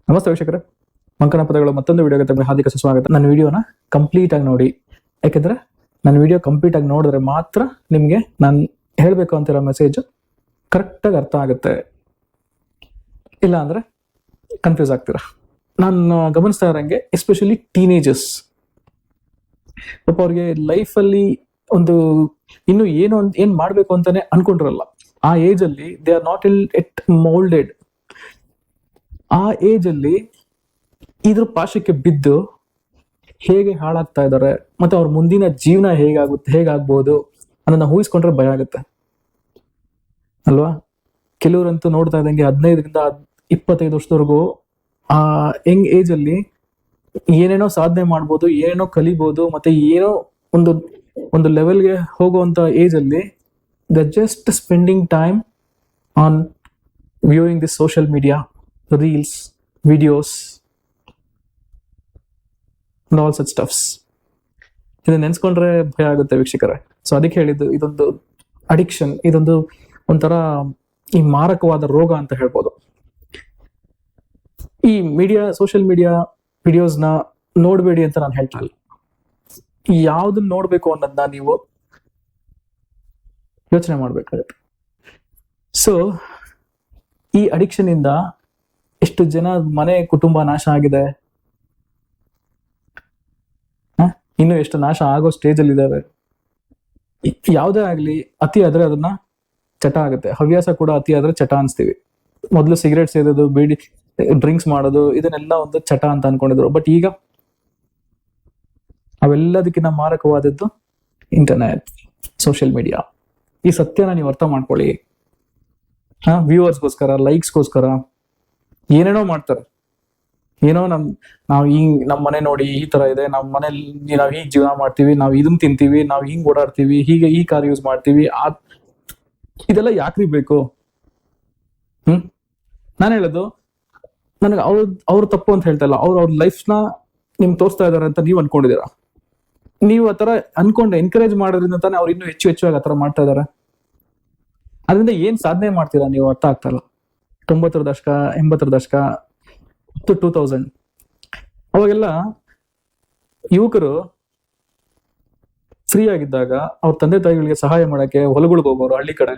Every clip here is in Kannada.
ನಮಸ್ತೆ ವೀಕ್ಷಕರೇ, ಮಂಕನ ಪದಗಳು ಮತ್ತೊಂದು ವಿಡಿಯೋಗೆ ತಮಗೆ ಹಾರ್ದಿಕ ಸುಸ್ವಾಗತ. ನನ್ನ ವಿಡಿಯೋನ ಕಂಪ್ಲೀಟ್ ಆಗಿ ನೋಡಿ, ಯಾಕೆಂದ್ರೆ ನನ್ನ ವಿಡಿಯೋ ಕಂಪ್ಲೀಟ್ ಆಗಿ ನೋಡಿದ್ರೆ ಮಾತ್ರ ನಿಮಗೆ ನಾನು ಹೇಳಬೇಕು ಅಂತಿರೋ ಮೆಸೇಜ್ ಕರೆಕ್ಟಾಗಿ ಅರ್ಥ ಆಗುತ್ತೆ. ಇಲ್ಲ ಅಂದ್ರೆ ಕನ್ಫ್ಯೂಸ್ ಆಗ್ತೀರಾ. ನಾನು ಗಮನಿಸ್ತಾ ಇರೋಂಗೆ ಎಸ್ಪೆಷಲಿ ಟೀನೇಜರ್ಸ್, ಪಾಪ ಅವ್ರಿಗೆ ಲೈಫಲ್ಲಿ ಒಂದು ಇನ್ನು ಏನ್ ಮಾಡ್ಬೇಕು ಅಂತಾನೆ ಅನ್ಕೊಂಡಿರಲ್ಲ. ಆ ಏಜ್ ಅಲ್ಲಿ they are not at moulded. ಆ ಏಜ್ ಅಲ್ಲಿ ಇದ್ರ ಪಾಶಕ್ಕೆ ಬಿದ್ದು ಹೇಗೆ ಹಾಳಾಗ್ತಾ ಇದ್ದಾರೆ, ಮತ್ತೆ ಅವ್ರ ಮುಂದಿನ ಜೀವನ ಹೇಗಾಗ್ಬೋದು ಅನ್ನೋದನ್ನ ಊಹಿಸ್ಕೊಂಡ್ರೆ ಭಯ ಆಗುತ್ತೆ ಅಲ್ವಾ. ಕೆಲವರಂತೂ ನೋಡ್ತಾ ಇದ್ದಂಗೆ 15ರಿಂದ 25 ವರ್ಷದವರೆಗೂ ಆ ಯಂಗ್ ಏಜ್ ಅಲ್ಲಿ ಏನೇನೋ ಸಾಧನೆ ಮಾಡ್ಬೋದು, ಏನೇನೋ ಕಲಿಬಹುದು, ಮತ್ತೆ ಏನೋ ಒಂದು ಲೆವೆಲ್ಗೆ ಹೋಗುವಂತ ಏಜ್ ಅಲ್ಲಿ the just spending time on viewing this social media, reels, videos and all such stuffs. ಇದನ್ನ ನೆನ್ಸ್ಕೊಂಡ್ರೆ ಭಯ ಆಗುತ್ತೆ ವೀಕ್ಷಕರೇ. ಸೊ ಅದಕ್ಕೆ ಹೇಳಿದ್ದು, ಇದೊಂದು ಅಡಿಕ್ಷನ್, ಇದೊಂದು ಒಂಥರ ಈ ಮಾರಕವಾದ ರೋಗ ಅಂತ ಹೇಳ್ಬೋದು. ಈ ಸೋಷಿಯಲ್ ಮೀಡಿಯಾ ವಿಡಿಯೋಸ್ನ ನೋಡ್ಬೇಡಿ ಅಂತ ನಾನು ಹೇಳ್ತಾ ಇಲ್ಲ. ಯಾವ್ದನ್ನ ನೋಡ್ಬೇಕು ಅನ್ನೋದನ್ನ ನೀವು ಯೋಚನೆ ಮಾಡ್ಬೇಕಾಗುತ್ತೆ. ಸೊ ಈ ಅಡಿಕ್ಷನ್ ಇಂದ ಎಷ್ಟು ಜನ ಮನೆ ಕುಟುಂಬ ನಾಶ ಆಗಿದೆ, ಇನ್ನು ಎಷ್ಟು ನಾಶ ಆಗೋ ಸ್ಟೇಜ್ ಅಲ್ಲಿ ಇದಾವೆ. ಯಾವುದೇ ಆಗ್ಲಿ ಅತಿ ಆದ್ರೆ ಅದನ್ನ ಚಟ ಆಗುತ್ತೆ. ಹವ್ಯಾಸ ಕೂಡ ಅತಿ ಆದ್ರೆ ಚಟ ಅನ್ಸ್ತೀವಿ. ಮೊದಲು ಸಿಗರೇಟ್ ಸೇದೋದು, ಬೀಡಿ, ಡ್ರಿಂಕ್ಸ್ ಮಾಡೋದು, ಇದನ್ನೆಲ್ಲ ಒಂದು ಚಟ ಅಂತ ಅನ್ಕೊಂಡಿದ್ರು. ಬಟ್ ಈಗ ಅವೆಲ್ಲದಕ್ಕಿಂತ ಮಾರಕವಾದದ್ದು ಇಂಟರ್ನೆಟ್, ಸೋಷಿಯಲ್ ಮೀಡಿಯಾ. ಈ ಸತ್ಯನ ನೀವು ಅರ್ಥ ಮಾಡ್ಕೊಳ್ಳಿ. ವ್ಯೂವರ್ಸ್ಗೋಸ್ಕರ, ಲೈಕ್ಸ್ಗೋಸ್ಕರ ಏನೇನೋ ಮಾಡ್ತಾರೆ. ಏನೋ ನಾವು ನಮ್ಮ ಮನೆ ನೋಡಿ ಈ ತರ ಇದೆ, ನಮ್ಮ ಮನೇಲಿ ನಾವು ಹೀಗೆ ಜೀವನ ಮಾಡ್ತೀವಿ, ನಾವು ಇದನ್ನ ತಿಂತೀವಿ, ನಾವು ಹಿಂಗ್ ಓಡಾಡ್ತೀವಿ, ಹೀಗೆ ಈ ಕಾರ್ ಯೂಸ್ ಮಾಡ್ತೀವಿ, ಇದೆಲ್ಲ ಯಾಕ್ರಿ ಬೇಕು? ನಾನು ಹೇಳೋದು, ನನಗೆ ಅವ್ರ ತಪ್ಪು ಅಂತ ಹೇಳ್ತಾ ಇಲ್ಲ. ಅವ್ರ ಲೈಫ್ನ ನಿಮ್ಗೆ ತೋರಿಸ್ತಾ ಇದಾರೆ ಅಂತ ನೀವು ಅನ್ಕೊಂಡಿದ್ದೀರಾ. ನೀವು ಆತರ ಅನ್ಕೊಂಡು ಎನ್ಕರೇಜ್ ಮಾಡೋದ್ರಿಂದ ತಾನೇ ಅವ್ರು ಇನ್ನೂ ಹೆಚ್ಚಾಗಿ ಆತರ ಮಾಡ್ತಾ ಇದಾರೆ. ಅದರಿಂದ ಏನ್ ಸಾಧನೆ ಮಾಡ್ತೀರಾ ನೀವು ಅರ್ಥ ಆಗ್ತಾ ಇಲ್ಲ. 90ರ ದಶಕ, 80ರ ದಶಕ, 2000 ಅವಾಗೆಲ್ಲ ಯುವಕರು ಫ್ರೀ ಆಗಿದ್ದಾಗ ಅವ್ರ ತಂದೆ ತಾಯಿಗಳಿಗೆ ಸಹಾಯ ಮಾಡಕ್ಕೆ ಹೊಲಗಳಿಗೆ ಹೋಗೋರು. ಹಳ್ಳಿ ಕಡೆ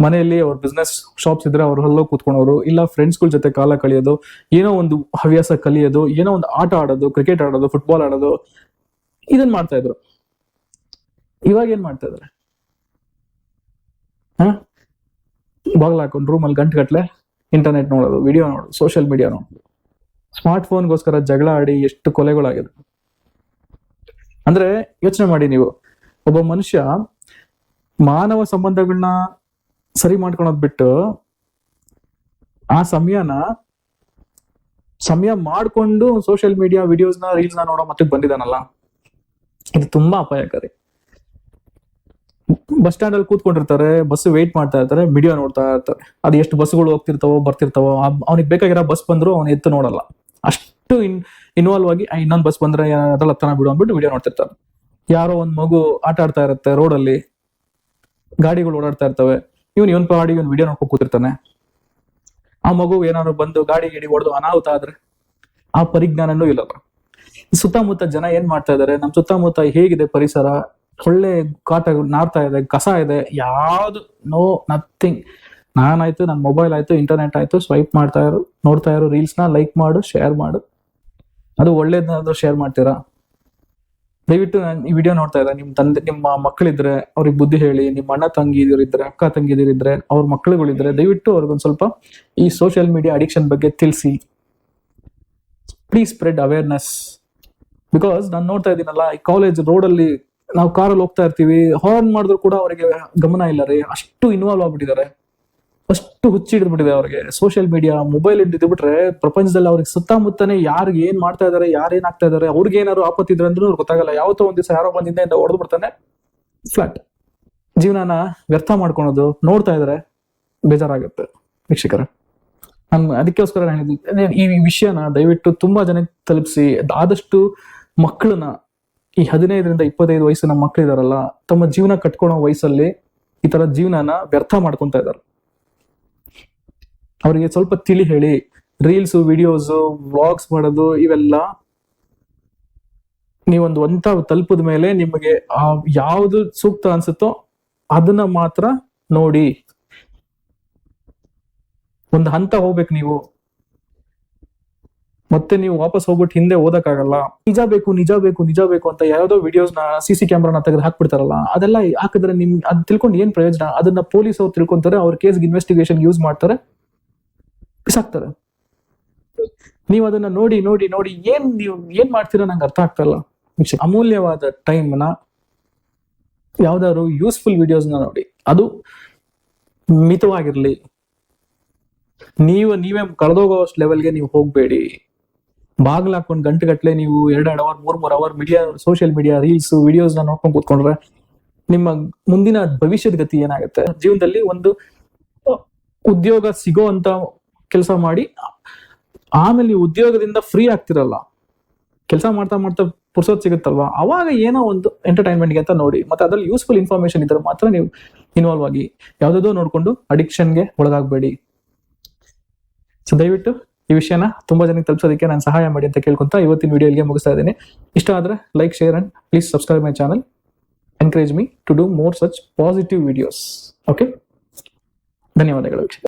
ಮನೆಯಲ್ಲಿ ಅವ್ರ ಬಿಸ್ನೆಸ್ ಶಾಪ್ಸ್ ಇದ್ರೆ ಅವ್ರ ಹೊಲಕ್ಕೆ ಕೂತ್ಕೊಳೋರು, ಇಲ್ಲ ಫ್ರೆಂಡ್ಸ್ಗಳ ಜೊತೆ ಕಾಲ ಕಳಿಯೋದು, ಏನೋ ಒಂದು ಹವ್ಯಾಸ ಕಲಿಯೋದು, ಏನೋ ಒಂದು ಆಟ ಆಡೋದು, ಕ್ರಿಕೆಟ್ ಆಡೋದು, ಫುಟ್ಬಾಲ್ ಆಡೋದು, ಇದನ್ ಮಾಡ್ತಾ ಇದ್ರು. ಇವಾಗ ಏನ್ ಮಾಡ್ತಾ ಇದಾರೆ? ಬಾಗ್ಲ ಹಾಕೊಂಡು ರೂಮಲ್ಲಿ ಗಂಟೆಗಟ್ಲೆ ಇಂಟರ್ನೆಟ್ ನೋಡೋದು, ವಿಡಿಯೋ ನೋಡೋದು, ಸೋಷಿಯಲ್ ಮೀಡಿಯಾ ನೋಡೋದು. ಸ್ಮಾರ್ಟ್ ಫೋನ್ಗೋಸ್ಕರ ಜಗಳ ಆಡಿ ಎಷ್ಟು ಕೊಲೆಗಳಾಗಿದೆ ಅಂದ್ರೆ ಯೋಚನೆ ಮಾಡಿ ನೀವು. ಒಬ್ಬ ಮನುಷ್ಯ ಮಾನವ ಸಂಬಂಧಗಳನ್ನ ಸರಿ ಮಾಡ್ಕೊಳೋದ್ ಬಿಟ್ಟು ಆ ಸಮಯ ಮಾಡ್ಕೊಂಡು ಸೋಷಿಯಲ್ ಮೀಡಿಯಾ ವಿಡಿಯೋಸ್ನ, ರೀಲ್ಸ್ನ ನೋಡೋ ಮಟ್ಟಿಗೆ ಬಂದಿದ್ದಾನಲ್ಲ, ಇದು ತುಂಬಾ ಅಪಾಯಕಾರಿ. ಬಸ್ ಸ್ಟ್ಯಾಂಡ್ ಅಲ್ಲಿ ಕೂತ್ಕೊಂಡಿರ್ತಾರೆ, ಬಸ್ ವೇಟ್ ಮಾಡ್ತಾ ಇರ್ತಾರೆ, ವಿಡಿಯೋ ನೋಡ್ತಾ ಇರ್ತಾರೆ. ಅದು ಎಷ್ಟು ಬಸ್ಗಳು ಹೋಗ್ತಿರ್ತಾವೋ ಬರ್ತಿರ್ತಾವೋ, ಅವ್ನಿಗೆ ಬೇಕಾಗಿರೋ ಬಸ್ ಬಂದ್ರು ಅವ್ನು ಎತ್ತು ನೋಡಲ್ಲ. ಅಷ್ಟು ಇನ್ವಾಲ್ವ್ ಆಗಿ ಇನ್ನೊಂದು ಬಸ್ ಬಂದ್ರೆ ಅದ್ರಲ್ಲಿ ಹತ್ತನ ಬಿಡು ಅಂದ್ಬಿಟ್ಟು ವಿಡಿಯೋ ನೋಡ್ತಿರ್ತಾರೆ. ಯಾರೋ ಒಂದ್ ಮಗು ಆಟ ಆಡ್ತಾ ಇರುತ್ತೆ ರೋಡಲ್ಲಿ, ಗಾಡಿಗಳು ಓಡಾಡ್ತಾ ಇರ್ತವೆ, ಇವನ್ ಪಾಡಿ ವಿಡಿಯೋ ನೋಡ್ಕೊಂಡು ಕೂತಿರ್ತಾನೆ. ಆ ಮಗು ಏನಾದ್ರು ಬಂದು ಗಾಡಿ ಹೊಡೆದು ಅನಾಹುತ ಆದ್ರೆ ಆ ಪರಿಜ್ಞಾನನೂ ಇಲ್ಲಲ್ಲ. ಸುತ್ತಮುತ್ತ ಜನ ಏನ್ ಮಾಡ್ತಾ ಇದಾರೆ, ನಮ್ ಸುತ್ತಮುತ್ತ ಹೇಗಿದೆ ಪರಿಸರ, ಒಳ್ಳೆ ಕಾಟ ನಾರ್ತಾ ಇದೆ, ಕಸ ಇದೆ, ಯಾವ್ದು ನಥಿಂಗ್. ನಾನಾಯ್ತು, ನನ್ನ ಮೊಬೈಲ್ ಆಯ್ತು, ಇಂಟರ್ನೆಟ್ ಆಯ್ತು, ಸ್ವೈಪ್ ನೋಡ್ತಾ ಇರೋ ರೀಲ್ಸ್ನ ಲೈಕ್ ಮಾಡು, ಶೇರ್ ಮಾಡು. ಅದು ಒಳ್ಳೇದಾದ್ರೂ ಶೇರ್ ಮಾಡ್ತೀರಾ? ದಯವಿಟ್ಟು ಈ ವಿಡಿಯೋ ನೋಡ್ತಾ ಇದ್ದಾರೆ ನಿಮ್ಮ ಮಕ್ಕಳಿದ್ರೆ ಅವ್ರಿಗೆ ಬುದ್ಧಿ ಹೇಳಿ. ನಿಮ್ಮ ಅಣ್ಣ ತಂಗಿದಿರಿದ್ರೆ, ಅಕ್ಕ ತಂಗಿದಿರಿದ್ರೆ, ಅವ್ರ ಮಕ್ಕಳುಗಳಿದ್ರೆ ದಯವಿಟ್ಟು ಅವ್ರಿಗೊಂದ್ ಸ್ವಲ್ಪ ಈ ಸೋಷಿಯಲ್ ಮೀಡಿಯಾ ಅಡಿಕ್ಷನ್ ಬಗ್ಗೆ ತಿಳಿಸಿ. Please spread awareness. ಬಿಕಾಸ್ ನಾನು ನೋಡ್ತಾ ಇದ್ದೀನಲ್ಲ, ಈ ಕಾಲೇಜ್ ರೋಡಲ್ಲಿ ನಾವು ಕಾರಲ್ಲಿ ಹೋಗ್ತಾ ಇರ್ತೀವಿ, ಹಾರ್ನ್ ಮಾಡಿದ್ರು ಕೂಡ ಅವರಿಗೆ ಗಮನ ಇಲ್ಲ ರೀ. ಅಷ್ಟು ಇನ್ವಾಲ್ವ್ ಆಗ್ಬಿಟ್ಟಿದ್ದಾರೆ, ಅಷ್ಟು ಹುಚ್ಚಿಡ್ಬಿಟ್ಟಿದೆ ಅವ್ರಿಗೆ ಸೋಷಿಯಲ್ ಮೀಡಿಯಾ, ಮೊಬೈಲ್ ಇದ್ಬಿಟ್ರೆ ಪ್ರಪಂಚದಲ್ಲಿ ಅವ್ರಿಗೆ ಸುತ್ತಮುತ್ತನೇ ಯಾರಿಗೆ ಏನ್ ಮಾಡ್ತಾ ಇದಾರೆ, ಯಾರೇನ್ ಆಗ್ತಾ ಇದಾರೆ, ಅವ್ರಿಗೆ ಏನಾದ್ರು ಆಪತ್ತು ಇದ್ರೆ ಅಂದ್ರೂ ಗೊತ್ತಾಗಲ್ಲ. ಯಾವತ್ತೋ ಒಂದ್ ದಿವಸ ಯಾರೋ ಬಂದಿಂದ ಹೊಡೆದು ಬಿಡ್ತಾನೆ, ಫ್ಲಾಟ್. ಜೀವನನ ವ್ಯರ್ಥ ಮಾಡ್ಕೊಳೋದು ನೋಡ್ತಾ ಇದಾರೆ, ಬೇಜಾರಾಗುತ್ತೆ ವೀಕ್ಷಕರ. ನಾನು ಅದಕ್ಕೋಸ್ಕರ ಈ ವಿಷಯನ ದಯವಿಟ್ಟು ತುಂಬಾ ಜನಕ್ಕೆ ತಲುಪಿಸಿ. ಆದಷ್ಟು ಮಕ್ಕಳನ್ನ, ಈ 15ರಿಂದ 25 ವಯಸ್ಸಿನ ಮಕ್ಕಳಿದಾರಲ್ಲ, ತಮ್ಮ ಜೀವನ ಕಟ್ಕೊಳೋ ವಯಸ್ಸಲ್ಲಿ ಈ ತರ ಜೀವನನ ವ್ಯರ್ಥ ಮಾಡ್ಕೊಂತ ಇದಾರೆ. ಅವರಿಗೆ ಸ್ವಲ್ಪ ತಿಳಿ ಹೇಳಿ, ರೀಲ್ಸ್, ವಿಡಿಯೋಸ್, ವ್ಲಾಗ್ಸ್ ಮಾಡೋದು ಇವೆಲ್ಲ ನೀವೊಂದು ಹಂತ ತಲುಪಿದ ಮೇಲೆ ನಿಮಗೆ ಯಾವ್ದು ಸೂಕ್ತ ಅನ್ಸುತ್ತೋ ಅದನ್ನ ಮಾತ್ರ ನೋಡಿ. ಒಂದು ಹಂತ ಹೋಗ್ಬೇಕು ನೀವು, ಮತ್ತೆ ನೀವು ವಾಪಸ್ ಹೋಗ್ಬಿಟ್ಟು ಹಿಂದೆ ಓದಕ್ಕಾಗಲ್ಲ. ನಿಜ ಬೇಕು ನಿಜ ಬೇಕು ನಿಜ ಬೇಕು ಅಂತ ಯಾವ್ದೋ ವಿಡಿಯೋಸ್ನ CC ಕ್ಯಾಮ್ರಾನ ತೆಗೆದು ಹಾಕ್ಬಿಡ್ತಾರಲ್ಲ, ಅದೆಲ್ಲ ಹಾಕಿದ್ರೆ ನಿಮ್ ಅದ್ ತಿಳ್ಕೊಂಡು ಏನ್ ಪ್ರಯೋಜನ? ಅದನ್ನ ಪೊಲೀಸ್ ಅವ್ರು ತಿಳ್ಕೊಂತಾರೆ, ಅವ್ರ ಕೇಸ್ ಇನ್ವೆಸ್ಟಿಗೇಷನ್ ಯೂಸ್ ಮಾಡ್ತಾರೆ, ಬಿಸಾಕ್ತಾರೆ. ನೀವು ಅದನ್ನ ನೋಡಿ ನೋಡಿ ನೋಡಿ ನೀವು ಏನ್ ಮಾಡ್ತೀರಾ ನಂಗೆ ಅರ್ಥ ಆಗ್ತಾ ಇಲ್ಲ. ಅಮೂಲ್ಯವಾದ ಟೈಮ್ನ ಯಾವ್ದಾದ್ರು ಯೂಸ್ಫುಲ್ ವಿಡಿಯೋಸ್ನ ನೋಡಿ, ಅದು ಮಿತವಾಗಿರ್ಲಿ. ನೀವೇ ಕಳೆದೋಗೋಷ್ಟು ಲೆವೆಲ್ಗೆ ನೀವು ಹೋಗ್ಬೇಡಿ. ಬಾಗ್ಲ ಹಾಕೊಂಡು ಗಂಟೆಗಟ್ಲೆ ನೀವು 2 hour 3 hour media, social media, reels, ವಿಡಿಯೋಸ್ನ ನೋಡ್ಕೊಂಡು ಕೂತ್ಕೊಂಡ್ರೆ ನಿಮ್ಮ ಮುಂದಿನ ಭವಿಷ್ಯದ ಗತಿ ಏನಾಗುತ್ತೆ? ಜೀವನದಲ್ಲಿ ಒಂದು ಉದ್ಯೋಗ ಸಿಗೋ ಅಂತ ಕೆಲಸ ಮಾಡಿ, ಆಮೇಲೆ ನೀವು ಉದ್ಯೋಗದಿಂದ ಫ್ರೀ ಆಗ್ತಿರಲ್ಲ, ಕೆಲಸ ಮಾಡ್ತಾ ಮಾಡ್ತಾ ಪುರ್ಸೋತ್ ಸಿಗುತ್ತಲ್ವಾ, ಅವಾಗ ಏನೋ ಒಂದು ಎಂಟರ್ಟೈನ್ಮೆಂಟ್ಗೆ ಅಂತ ನೋಡಿ. ಮತ್ತೆ ಅದ್ರಲ್ಲಿ ಯೂಸ್ಫುಲ್ ಇನ್ಫಾರ್ಮೇಶನ್ ಇದ್ರೆ ಮಾತ್ರ ನೀವು ಇನ್ವಾಲ್ವ್ ಆಗಿ. ಯಾವ್ದಾದ್ರು ನೋಡ್ಕೊಂಡು ಅಡಿಕ್ಷನ್ಗೆ ಒಳಗಾಗಬೇಡಿ. ಸೊ ದಯವಿಟ್ಟು ಈ ವಿಷಯನ ತುಂಬಾ ಜನಕ್ಕೆ ತಲುಪಿಸೋದಕ್ಕೆ ನಾನು ಸಹಾಯ ಮಾಡಿ ಅಂತ ಕೇಳ್ಕೊಂತ ಇವತ್ತಿನ ವಿಡಿಯೋ ಇಲ್ಲಿಗೆ ಮುಗಿಸ್ತಾ ಇದ್ದೀನಿ. ಇಷ್ಟ ಆದ್ರೆ like, share and please subscribe my channel. Encourage me to do more such positive videos. Okay, ಧನ್ಯವಾದಗಳು ವೀಕ್ಷಕ.